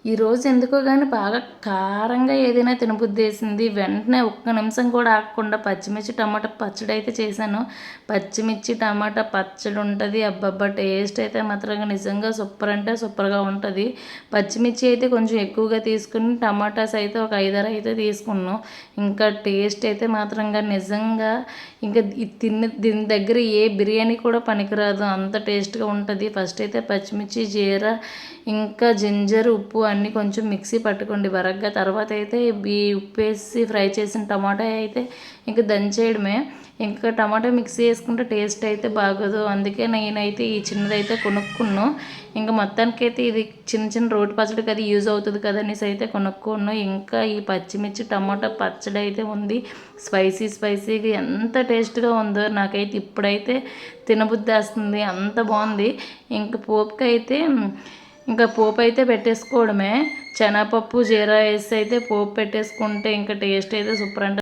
ఈరోజు ఎందుకో గానీ బాగా కారంగా ఏదైనా తినబుద్దేసింది. వెంటనే ఒక్క నిమిషం కూడా ఆగకుండా పచ్చిమిర్చి టమాటా పచ్చడి అయితే చేశాను. పచ్చిమిర్చి టమాటా పచ్చడి ఉంటది. అబ్బబ్బా! టేస్ట్ అయితే మాత్రం నిజంగా సూపర్ అంటే సూపర్‌గా ఉంటది. పచ్చిమిర్చి అయితే కొంచెం ఎక్కువగా తీసుకుని టమాటాస్ అయితే ఒక 5, 6 అయితే తీసుకున్నాం. ఇంకా టేస్ట్ అయితే మాత్రంగా నిజంగా ఇంకా దీని దగ్గర ఏ బిర్యానీ కూడా పనికిరాదు. అంత టేస్ట్‌గా ఉంటది. ఫస్ట్ అయితే పచ్చిమిర్చి, జీరా ఇంకా జింజర్, ఉప్పు అన్నీ కొంచెం మిక్సీ పట్టుకోండి బరగ్గా. తర్వాత అయితే ఈ ఉప్పేసి ఫ్రై చేసిన టమాటా అయితే ఇంక దంచేయడమే. ఇంకా టమాటా మిక్సీ వేసుకుంటే టేస్ట్ అయితే బాగోదు. అందుకే నేనైతే ఈ చిన్నదైతే కొనుక్కున్నాను. ఇంకా మొత్తానికైతే ఇది చిన్న చిన్న రోటి పచ్చడికి అది యూజ్ అవుతుంది కదా అనేసి అయితే కొనుక్కున్నాను. ఇంకా ఈ పచ్చిమిర్చి టమాటా పచ్చడి అయితే ఉంది. స్పైసీగా ఎంత టేస్ట్గా ఉందో నాకైతే ఇప్పుడైతే తినబుద్ధేస్తుంది. అంత బాగుంది. ఇంక పోపుకైతే ఇంకా పోపు అయితే పెట్టేసుకోవడమే. శనగపప్పు, జీరా వేసి అయితే పోపు పెట్టేసుకుంటే ఇంకా టేస్ట్ అయితే సూపర్ అంటే